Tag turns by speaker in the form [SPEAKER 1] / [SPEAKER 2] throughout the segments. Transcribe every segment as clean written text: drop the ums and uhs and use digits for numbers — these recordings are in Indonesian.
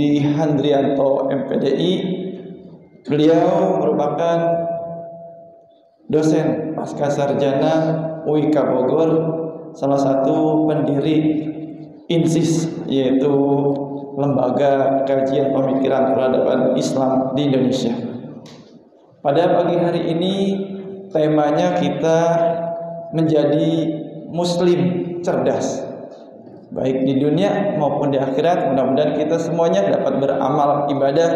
[SPEAKER 1] Budi Handrianto MPDI. Beliau merupakan dosen pasca sarjana UIK Bogor, salah satu pendiri INSIS, yaitu Lembaga Kajian Pemikiran Peradaban Islam di Indonesia. Pada pagi hari ini temanya kita menjadi Muslim cerdas, baik di dunia maupun di akhirat. Mudah-mudahan kita semuanya dapat beramal ibadah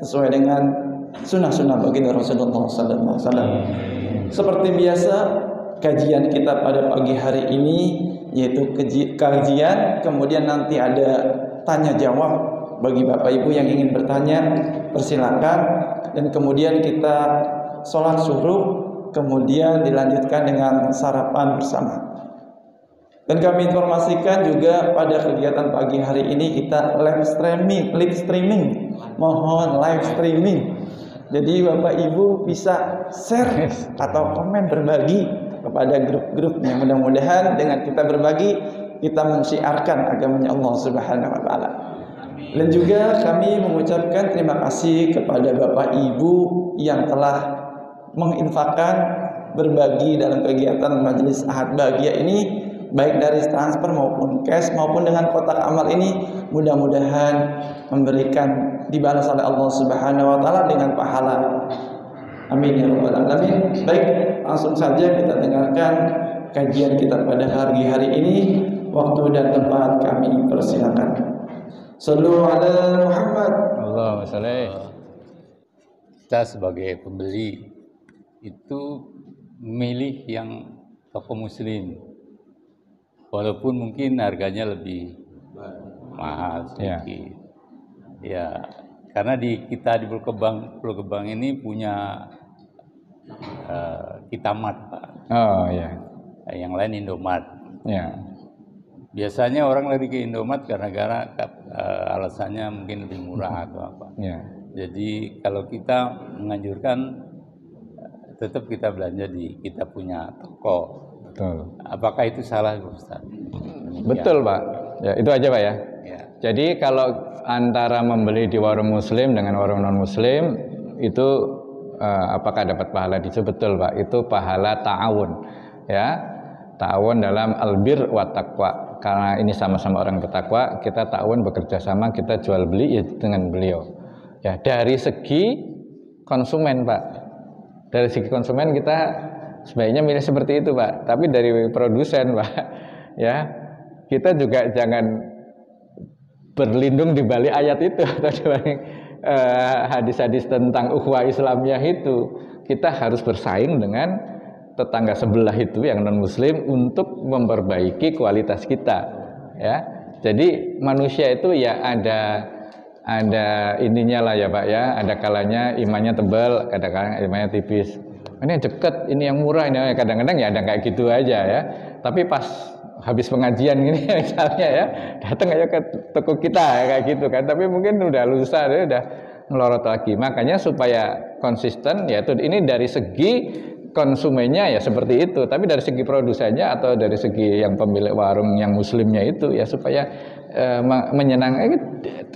[SPEAKER 1] sesuai dengan sunnah-sunnah baginda Rasulullah SAW. Seperti biasa, kajian kita pada pagi hari ini yaitu kajian, kemudian nanti ada tanya jawab bagi Bapak Ibu yang ingin bertanya, persilakan, dan kemudian kita sholat subuh, kemudian dilanjutkan dengan sarapan bersama. Dan kami informasikan juga pada kegiatan pagi hari ini kita live streaming, mohon live streaming. Jadi Bapak Ibu bisa share atau komen, berbagi kepada grup-grupnya. Mudah-mudahan dengan kita berbagi, kita mensiarkan agamanya Allah Subhanahu wa taala. Dan juga kami mengucapkan terima kasih kepada Bapak Ibu yang telah menginfakkan, berbagi dalam kegiatan Majelis Ahad Bahagia ini, baik dari transfer maupun cash maupun dengan kotak amal ini. Mudah-mudahan memberikan dibalas oleh Allah Subhanahu wa taala dengan pahala. Amin ya rabbal alamin. Baik, langsung saja kita dengarkan kajian kita pada hari ini. Waktu dan tempat kami persilakan. Sallu ala Muhammad.
[SPEAKER 2] Allahumma shalli. Kita sebagai pembeli itu milih yang toko muslim, walaupun mungkin harganya lebih mahal sedikit. Ya, karena kita di Pulau Gebang ini punya Kitamat, Pak.
[SPEAKER 3] Oh ya.
[SPEAKER 2] Yang lain Indomat.
[SPEAKER 3] Ya.
[SPEAKER 2] Biasanya orang lari ke Indomat karena alasannya mungkin lebih murah atau apa.
[SPEAKER 3] Ya.
[SPEAKER 2] Jadi kalau kita menganjurkan tetap kita belanja kita punya toko.
[SPEAKER 3] Betul.
[SPEAKER 2] Apakah itu salah, Ustaz?
[SPEAKER 3] Betul, Pak. Ya, itu aja, Pak ya.
[SPEAKER 2] Ya.
[SPEAKER 3] Jadi kalau antara membeli di warung muslim dengan warung non muslim itu apakah dapat pahala di situ? Betul, Pak. Itu pahala ta'awun. Ya. Ta'awun dalam albir wa taqwa. Karena ini sama-sama orang bertakwa, kita ta'awun, bekerja sama, kita jual beli ya dengan beliau. Ya, dari segi konsumen, Pak. Dari segi konsumen kita sebaiknya milih seperti itu, Pak. Tapi dari produsen, Pak, ya, kita juga jangan berlindung di balik ayat itu atau di balik hadis-hadis tentang ukhuwah Islamiyah itu. Kita harus bersaing dengan tetangga sebelah itu yang non muslim untuk memperbaiki kualitas kita, ya. Jadi manusia itu ya ada ininya lah ya Pak ya, ada kalanya imannya tebal, kadang-kadang imannya tipis. Ini deket, ini yang murah, ini kadang-kadang ya ada kayak gitu aja ya. Tapi pas habis pengajian gini misalnya ya, datang aja ke toko kita ya, kayak gitu kan. Tapi mungkin udah lusa, udah melorot lagi. Makanya supaya konsisten, yaitu ini dari segi konsumennya ya seperti itu, tapi dari segi produsennya atau dari segi yang pemilik warung yang muslimnya itu ya supaya menyenangkan.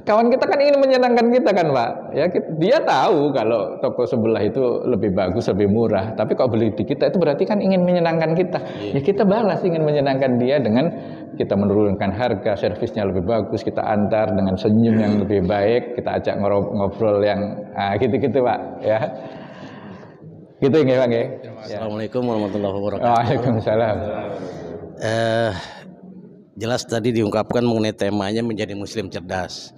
[SPEAKER 3] Kawan kita kan ingin menyenangkan kita kan, Pak. Ya, dia tahu kalau toko sebelah itu lebih bagus, lebih murah. Tapi kalau beli di kita itu berarti kan ingin menyenangkan kita. Ya kita balas ingin menyenangkan dia dengan kita menurunkan harga, servisnya lebih bagus, kita antar dengan senyum yang lebih baik, kita ajak ngobrol yang gitu-gitu, Pak. Ya. Gitu ya, Bang ya.
[SPEAKER 4] Assalamualaikum warahmatullahi wabarakatuh.
[SPEAKER 3] Waalaikumsalam.
[SPEAKER 4] Jelas tadi diungkapkan mengenai temanya menjadi muslim cerdas.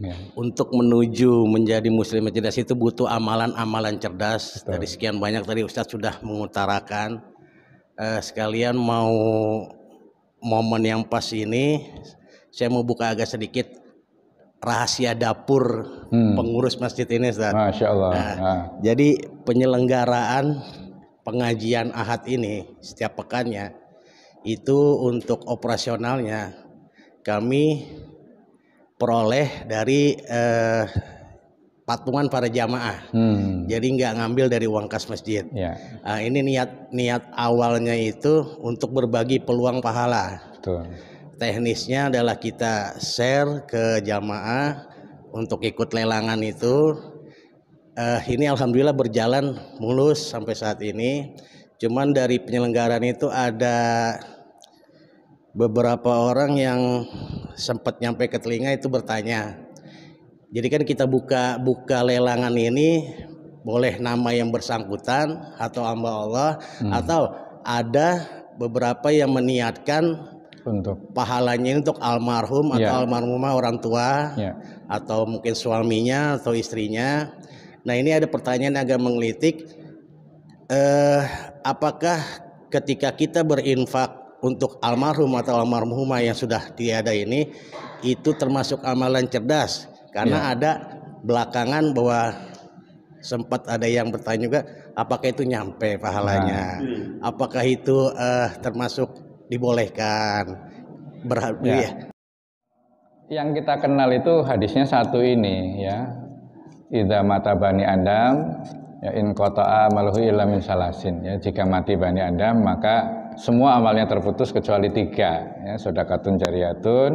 [SPEAKER 3] Ya.
[SPEAKER 4] Untuk menuju menjadi muslim cerdas itu butuh amalan-amalan cerdas.
[SPEAKER 3] Betul.
[SPEAKER 4] Dari sekian banyak tadi Ustadz sudah mengutarakan. Sekalian mau momen yang pas ini, saya mau buka agak sedikit rahasia dapur pengurus masjid ini, Ustaz.
[SPEAKER 3] Masya Allah.
[SPEAKER 4] Jadi penyelenggaraan pengajian Ahad ini setiap pekannya itu untuk operasionalnya kami peroleh dari patungan para jamaah. Jadi nggak ngambil dari uang kas masjid.
[SPEAKER 3] Ya.
[SPEAKER 4] Ini niat awalnya itu untuk berbagi peluang pahala.
[SPEAKER 3] Betul.
[SPEAKER 4] Teknisnya adalah kita share ke jamaah untuk ikut lelangan itu. Ini alhamdulillah berjalan mulus sampai saat ini. Cuman dari penyelenggaraan itu ada beberapa orang yang sempat nyampe ke telinga itu bertanya. Jadi kan kita buka lelangan ini boleh nama yang bersangkutan atau hamba Allah atau ada beberapa yang meniatkan
[SPEAKER 3] Untuk
[SPEAKER 4] pahalanya untuk almarhum atau almarhumah orang tua atau mungkin suaminya atau istrinya. Nah, ini ada pertanyaan agak menggelitik. Apakah ketika kita berinfak untuk almarhum atau almarhumah yang sudah tiada ini itu termasuk amalan cerdas? Karena ada belakangan bahwa sempat ada yang bertanya juga, apakah itu nyampe pahalanya? Apakah itu termasuk dibolehkan?
[SPEAKER 3] Yang kita kenal itu hadisnya satu ini ya. Idza mata bani Adam ya in qata'a amaluhu illa min salasin ya, jika mati bani Adam maka semua amalnya terputus kecuali 3 ya, sedekatun jariyatun,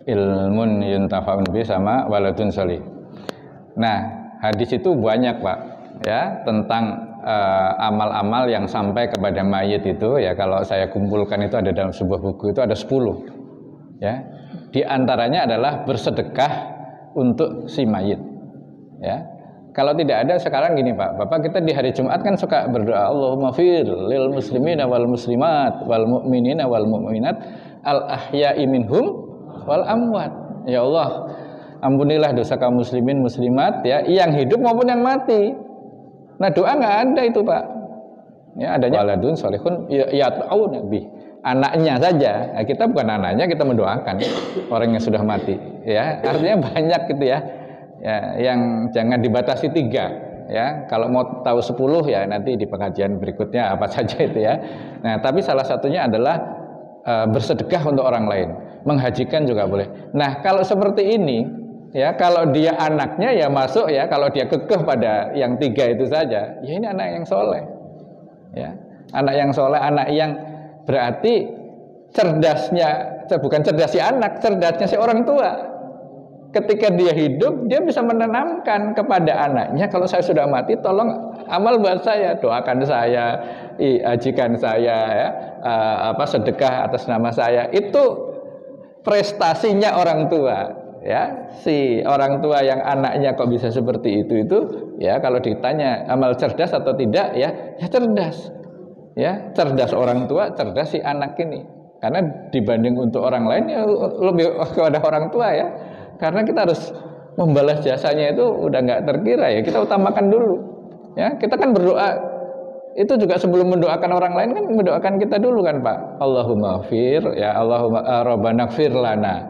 [SPEAKER 3] ilmun yuntafa'un bi, sama waladun sholih. Nah, hadis itu banyak Pak ya tentang amal-amal yang sampai kepada mayit itu ya. Kalau saya kumpulkan itu ada dalam sebuah buku itu ada 10 ya. Di antaranya adalah bersedekah untuk si mayit ya. Kalau tidak ada sekarang gini Pak, Bapak kita di hari Jumat kan suka berdoa Allahumma fir lil muslimina wal muslimat wal mu'minina wal mu'minat al ahya'i minhum wal amwat. Ya Allah, ampunilah dosa kaum muslimin muslimat ya, yang hidup maupun yang mati. Nah, doa nggak ada itu Pak. Ya, adanya waladun sholihun yat'u nabi. Anaknya saja. Nah, kita bukan anaknya, kita mendoakan orang yang sudah mati. Ya, artinya banyak gitu ya. Ya, yang jangan dibatasi 3 ya. Kalau mau tahu 10 ya nanti di pengajian berikutnya apa saja itu ya. Nah, tapi salah satunya adalah bersedekah untuk orang lain. Menghajikan juga boleh. Nah, kalau seperti ini ya, kalau dia anaknya ya masuk ya, kalau dia kekeh pada yang 3 itu saja, ya ini anak yang soleh. Ya, anak yang soleh, anak yang berarti cerdasnya, bukan cerdas si anak, cerdasnya si orang tua. Ketika dia hidup, dia bisa menanamkan kepada anaknya, kalau saya sudah mati, tolong amal buat saya, doakan saya, hajikan saya, ya, sedekah atas nama saya. Itu prestasinya orang tua, ya. Si orang tua yang anaknya kok bisa seperti itu ya, kalau ditanya amal cerdas atau tidak, ya cerdas, ya cerdas orang tua, cerdas si anak ini. Karena dibanding untuk orang lain ya lebih kepada orang tua ya. Karena kita harus membalas jasanya itu udah nggak terkira ya. Kita utamakan dulu. Ya, kita kan berdoa itu juga sebelum mendoakan orang lain kan mendoakan kita dulu kan Pak. Allahumma fir ya, Allahumma rabbana fir lana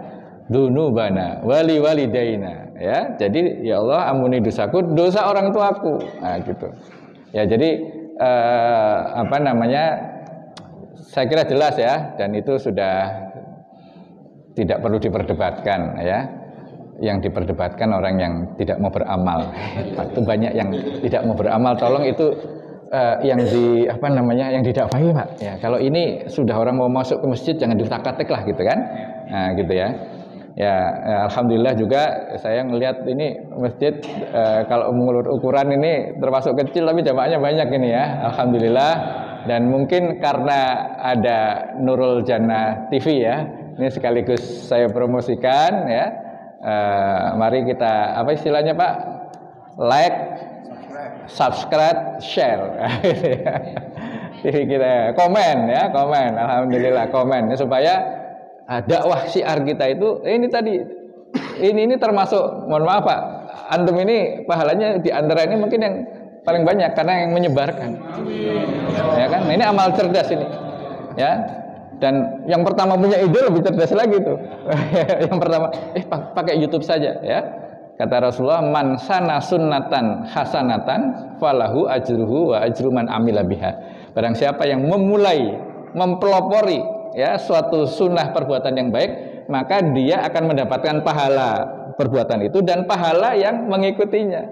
[SPEAKER 3] dzunubana wali walidaina ya. Jadi ya Allah ampuni dosaku, dosa orang tuaku. Nah, gitu. Ya, jadi saya kira jelas ya, dan itu sudah tidak perlu diperdebatkan ya. Yang diperdebatkan orang yang tidak mau beramal. Itu banyak yang tidak mau beramal. Tolong itu yang yang didakwahi Pak. Ya, kalau ini sudah orang mau masuk ke masjid jangan diutak-atik lah gitu kan. Nah, gitu ya. Ya, alhamdulillah juga saya ngelihat ini masjid kalau menurut ukuran ini termasuk kecil tapi jamaahnya banyak ini ya. Alhamdulillah, dan mungkin karena ada Nurul Jannah TV ya. Ini sekaligus saya promosikan ya. Mari kita apa istilahnya Pak, like, subscribe, share, kita komen ya, komen, alhamdulillah komen supaya dakwah syiar kita itu ini tadi, ini termasuk, mohon maaf Pak, antum ini pahalanya di antara ini mungkin yang paling banyak karena yang menyebarkan, ya kan, nah, ini amal cerdas ini, ya. Dan yang pertama punya ide lebih cerdas lagi tuh. Yang pertama, pakai YouTube saja ya. Kata Rasulullah, man sana sunnatan hasanatan falahu ajruhu wa ajru man amila biha. Barang siapa yang memulai, mempelopori ya suatu sunnah perbuatan yang baik, maka dia akan mendapatkan pahala perbuatan itu dan pahala yang mengikutinya.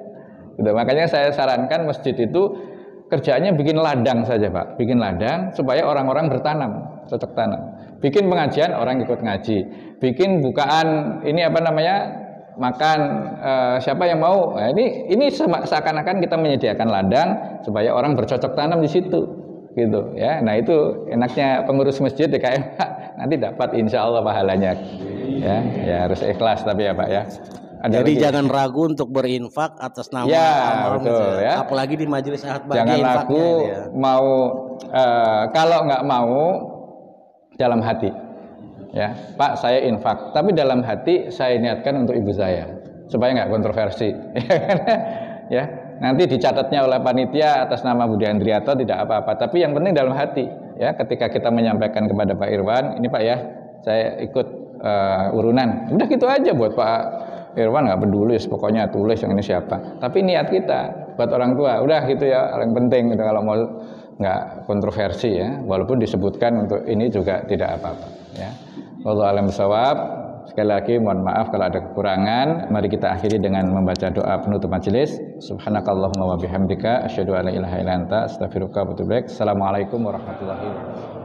[SPEAKER 3] Gitu. Makanya saya sarankan masjid itu kerjaannya bikin ladang saja Pak, bikin ladang supaya orang-orang bertanam, cocok tanam. Bikin pengajian orang ikut ngaji, bikin bukaan ini makan, siapa yang mau? Nah, ini seakan-akan kita menyediakan ladang supaya orang bercocok tanam di situ, gitu ya. Nah itu enaknya pengurus masjid ya kayak Pak, nanti dapat insya Allah pahalanya, ya harus ikhlas tapi ya Pak ya.
[SPEAKER 4] Jadi jangan ragu untuk berinfak atas nama
[SPEAKER 3] ya, betul, ya.
[SPEAKER 4] Apalagi di majelis ahad bahagia.
[SPEAKER 3] Jangan ragu mau, kalau nggak mau dalam hati. Ya, Pak saya infak, tapi dalam hati saya niatkan untuk ibu saya supaya nggak kontroversi. Ya, nanti dicatatnya oleh panitia atas nama Budi Andriato tidak apa-apa, tapi yang penting dalam hati. Ya, ketika kita menyampaikan kepada Pak Irwan, ini Pak ya, saya ikut urunan. Udah gitu aja buat Pak Irwan nggak peduli, pokoknya tulis yang ini siapa. Tapi niat kita buat orang tua, udah gitu ya, yang penting gitu, kalau mau nggak kontroversi ya, walaupun disebutkan untuk ini juga tidak apa-apa. Ya, wallahu a'lam bishawab. Sekali lagi mohon maaf kalau ada kekurangan. Mari kita akhiri dengan membaca doa penutup majelis. Subhanakallahumma wa bihamdika asyhadu an la ilaha illa anta astaghfiruka wa atubu ilaik. Assalamualaikum warahmatullahi wabarakatuh.